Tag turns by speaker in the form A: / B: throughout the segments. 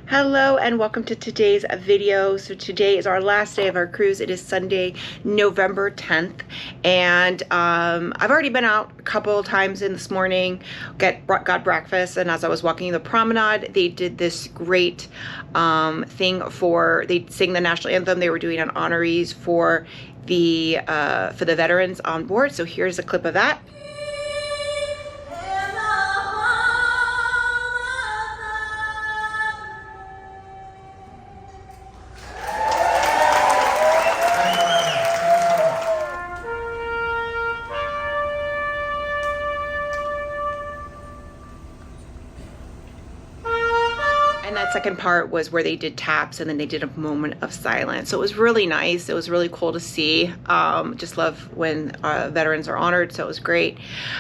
A: Hello and welcome to today's video. So today is our last day of our cruise. It is Sunday, November 10th, and I've already been out a couple of times in this morning, got breakfast, and as I was walking the promenade, they did this great thing they sing the national anthem. They were doing an honorees for the veterans on board. So here's a clip of that. And that second part was where they did taps and then they did a moment of silence. So it was really nice. It was really cool to see. Just love when veterans are honored, so it was great.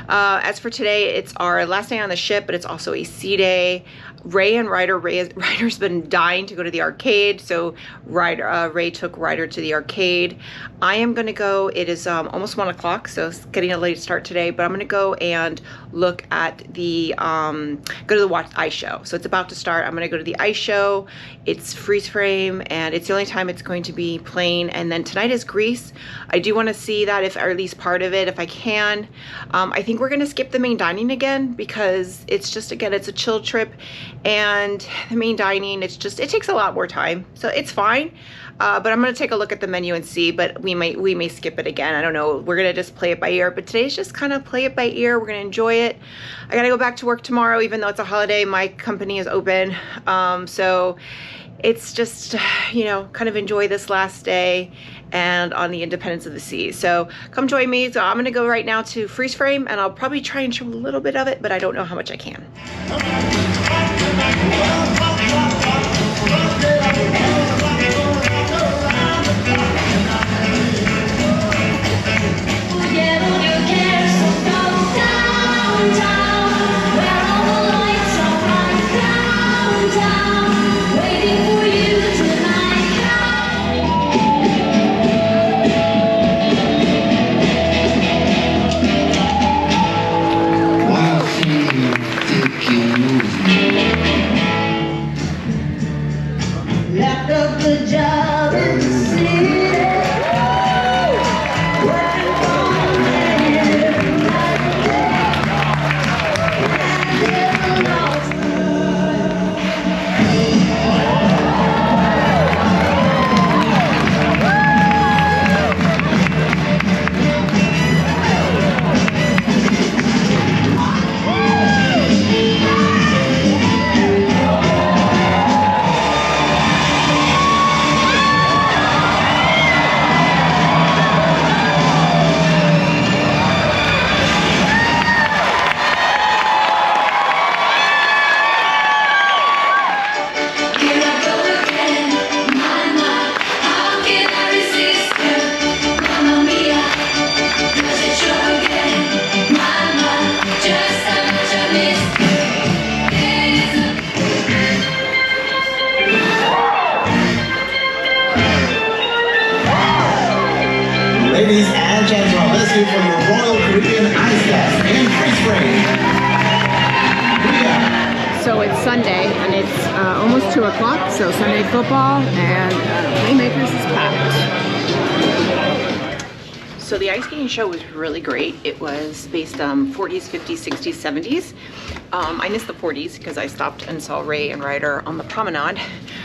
A: As for today, it's our last day on the ship, but it's also a sea day. Ryder's been dying to go to the arcade, so Ray took Ryder to the arcade. I am gonna go, it is almost 1 o'clock, so it's getting a late start today, but I'm gonna go and look at the, go to the ice show. So it's about to start. I'm gonna go to the ice show. It's freeze frame, and it's the only time it's going to be playing. And then tonight is Greece. I do wanna see that, or at least part of it, if I can. I think we're gonna skip the main dining again, because it's just, again, it's a chill trip. And the main dining, it takes a lot more time, so it's fine. But I'm gonna take a look at the menu and see, but we may skip it again. I don't know, we're gonna just play it by ear, but today's just kind of play it by ear. We're gonna enjoy it. I gotta go back to work tomorrow, even though it's a holiday. My company is open, so it's just, you know, kind of enjoy this last day and on the independence of the sea. So come join me. So I'm gonna go right now to freeze frame, and I'll probably try and show a little bit of it, but I don't know how much I can.
B: Ladies and gentlemen, let's hear from the Royal Caribbean Ice Cast in freeze frame. So it's Sunday, and it's almost 2 o'clock, so Sunday football, and Playmakers is packed.
A: So the ice skating show was really great. It was based on 40s, 50s, 60s, 70s. I missed the 40s because I stopped and saw Ray and Ryder on the promenade,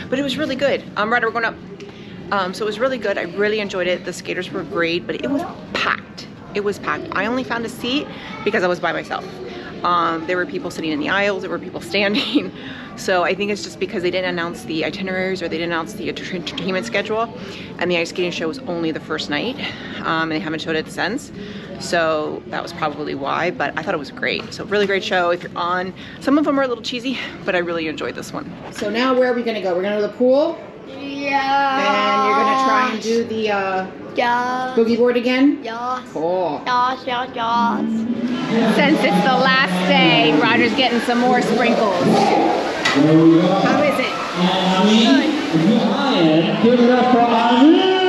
A: but it was really good. Ryder, we're going up. So it was really good. I really enjoyed it. The skaters were great, but it was packed. It was packed. I only found a seat because I was by myself. There were people sitting in the aisles, there were people standing. So I think it's just because they didn't announce the itineraries, or they didn't announce the entertainment schedule, and the ice skating show was only the first night, and they haven't showed it since. So that was probably why, but I thought it was great. So really great show. If you're on, some of them are a little cheesy, but I really enjoyed this one. So now where are we gonna go? We're gonna go to the pool?
C: Yeah.
A: And you're gonna try and do the boogie board again?
C: Yes.
A: Cool.
C: Yes, yes, yes.
A: Since it's the last day, Roger's getting some more sprinkles. How is it?
C: Good.
D: Give it up for Ani!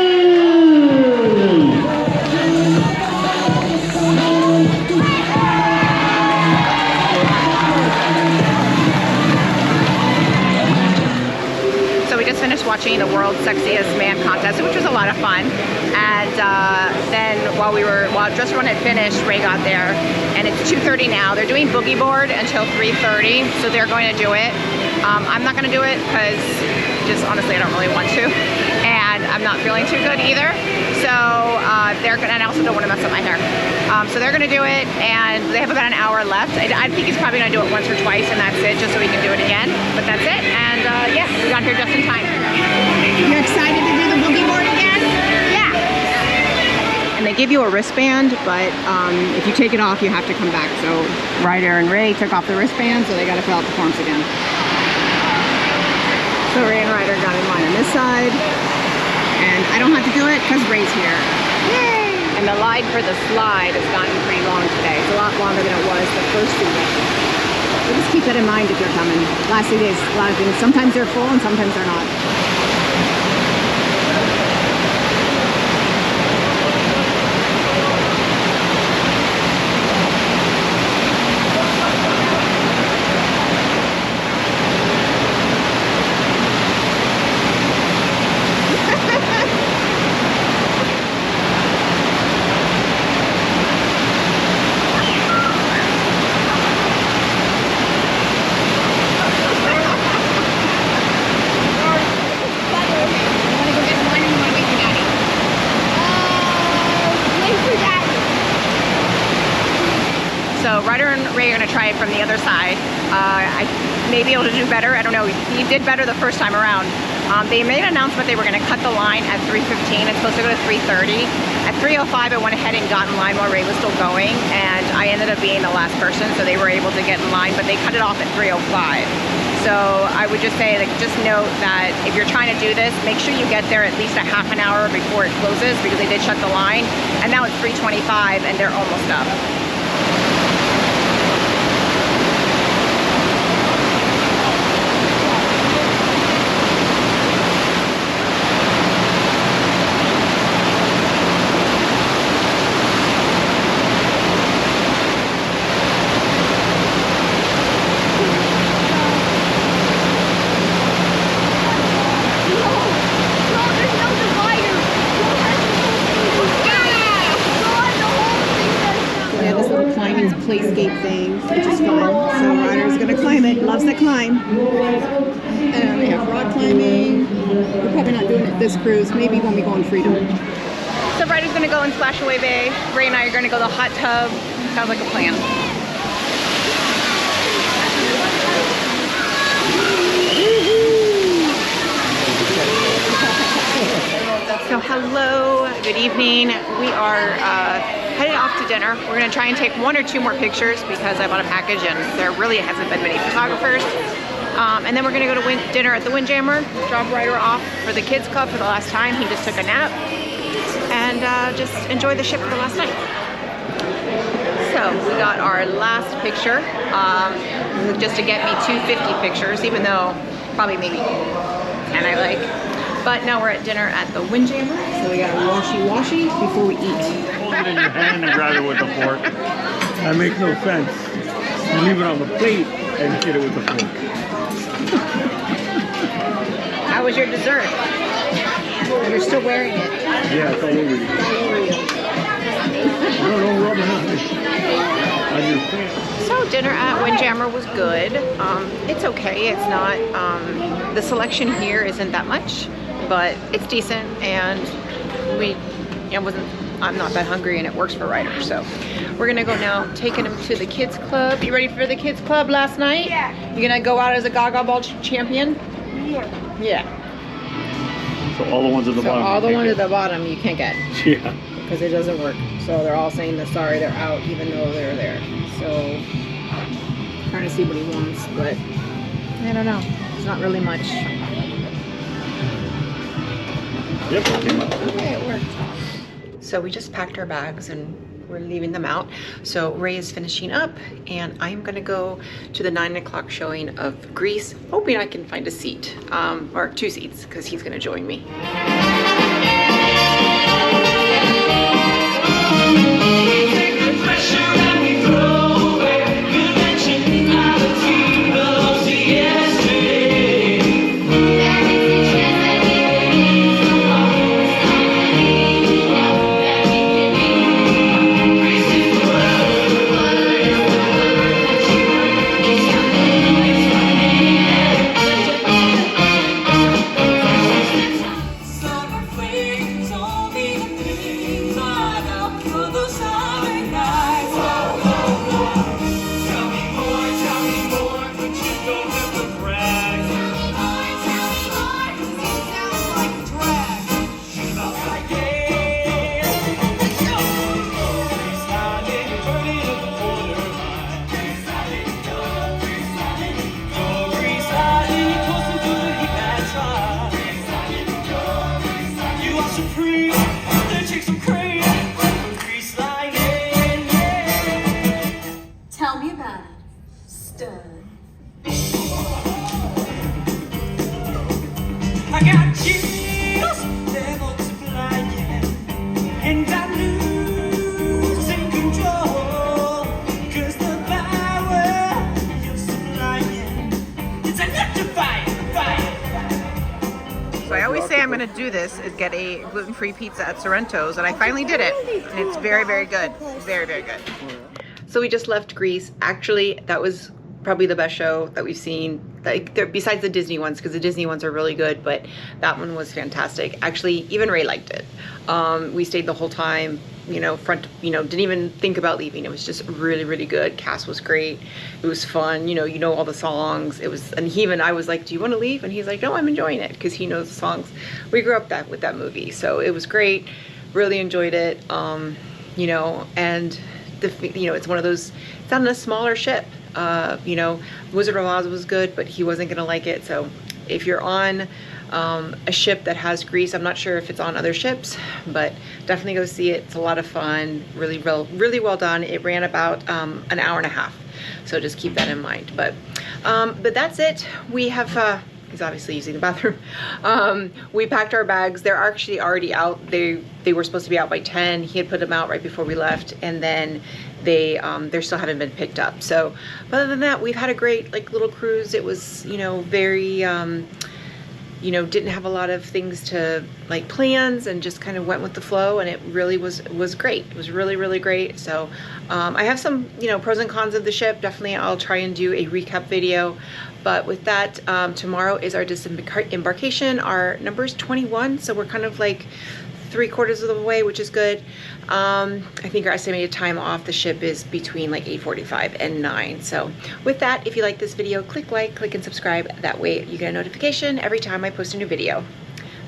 B: just finished watching the World's Sexiest Man contest, which was a lot of fun. And then while Dress Run had finished, Ray got there, and it's 2:30 now. They're doing boogie board until 3:30, so they're going to do it. I'm not going to do it because just honestly I don't really want to, and I'm not feeling too good either. So they're gonna, and I also don't want to mess up my hair. So they're gonna do it, and they have about an hour left. I think he's probably gonna do it once or twice, and that's it, just so he can do it again. But that's it, and yeah, we got here just in time.
C: You're excited to do the boogie board again?
B: Yeah. And they give you a wristband, but if you take it off, you have to come back. So Ryder and Ray took off the wristband, so they got to fill out the forms again. So Ray and Ryder got in line on this side, and I don't have to do it because Ray's here. Yay! And the line for the slide has gotten pretty long today. It's a lot longer than it was the first 2 days. So just keep that in mind if you're coming. Last 2 days, a lot of things. Sometimes they're full and sometimes they're not. Ryder and Ray are going to try it from the other side. I may be able to do better. I don't know. He did better the first time around. They made an announcement they were going to cut the line at 3:15. It's supposed to go to 3:30. At 3:05, I went ahead and got in line while Ray was still going, and I ended up being the last person, so they were able to get in line, but they cut it off at 3:05. So I would just say, like, just note that if you're trying to do this, make sure you get there at least a half an hour before it closes, because they did shut the line, and now it's 3:25 and they're almost up. Playscape thing, which is fun. So Ryder's gonna climb it, loves to climb. And they have rock climbing. We're probably not doing it this cruise, maybe when we go on Freedom. So Ryder's gonna go in Splash Away Bay. Ray and I are gonna go to the hot tub. Sounds like a plan. So hello, good evening. We are headed off to dinner. We're gonna try and take 1 or 2 more pictures because I bought a package and there really hasn't been many photographers. And then we're gonna go to dinner at the Windjammer, drop Ryder off for the kids club for the last time. He just took a nap, and just enjoy the ship for the last night. So we got our last picture, just to get me 250 pictures, even though probably maybe 10 I like. But now we're at dinner at the Windjammer, so we got a washy before we eat.
D: Hold it in your hand and grab it with the fork. That makes no sense. You leave it on the plate and hit it with the fork.
B: How was your dessert? You're still wearing it.
D: Yeah, it's all over you. Don't rub it on your pants.
B: So dinner at Windjammer was good. It's okay. It's not, the selection here isn't that much, but it's decent, and I'm not that hungry, and it works for Ryder. So we're gonna go now, taking him to the kids club. You ready for the kids club last night?
C: Yeah.
B: You gonna go out as a Gaga Ball champion?
C: Yeah.
B: Yeah.
D: So all the ones at the bottom.
B: All the ones at the bottom you can't get.
D: Yeah.
B: Because it doesn't work. So they're all saying that sorry, they're out, even though they're there. So trying to see what he wants, but I don't know. It's not really much.
D: Yep, came up.
B: Okay, it worked.
A: So we just packed our bags and we're leaving them out. So Ray is finishing up, and I'm gonna go to the 9 o'clock showing of Grease, hoping I can find a seat, or 2 seats, because he's gonna join me.
E: Yesterday, and it's a chance I got chills, they're multiplying, and I'm losing control, 'cause the power you're supplying, it's electrifying, fire.
B: So I always say I'm going to do this, is get a gluten-free pizza at Sorrento's, and I finally did it. And it's very, very good. Very, very good.
A: So we just left Greece. Actually, that was probably the best show that we've seen, like, besides the Disney ones, because the Disney ones are really good, but that one was fantastic. Actually, even Ray liked it. We stayed the whole time, you know, didn't even think about leaving. It was just really, really good. Cast was great. It was fun. You know all the songs. It was, and I was like, do you want to leave? And he's like, no, I'm enjoying it, because he knows the songs. We grew up with that movie, so it was great. Really enjoyed it. You know, and it's one of those, it's on a smaller ship. You know, Wizard of Oz was good, but he wasn't gonna like it. So if you're on a ship that has Grease, I'm not sure if it's on other ships, but definitely go see it. It's a lot of fun. Really well done. It ran about an hour and a half, so just keep that in mind. But that's it. We have he's obviously using the bathroom. We packed our bags. They're actually already out. They were supposed to be out by 10. He had put them out right before we left, and then they still haven't been picked up. So other than that, we've had a great little cruise. It was, you know, very didn't have a lot of things to plans, and just kind of went with the flow, and it really was great. It was really great. So I have some pros and cons of the ship. Definitely I'll try and do a recap video. But with that, tomorrow is our disembarkation. Our number is 21, so we're kind of like 3/4 of the way, which is good. I think our estimated time off the ship is between 8:45 and 9. So with that, if you like this video, click like, click and subscribe. That way you get a notification every time I post a new video.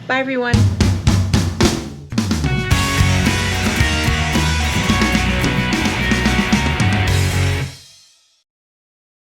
A: Bye everyone.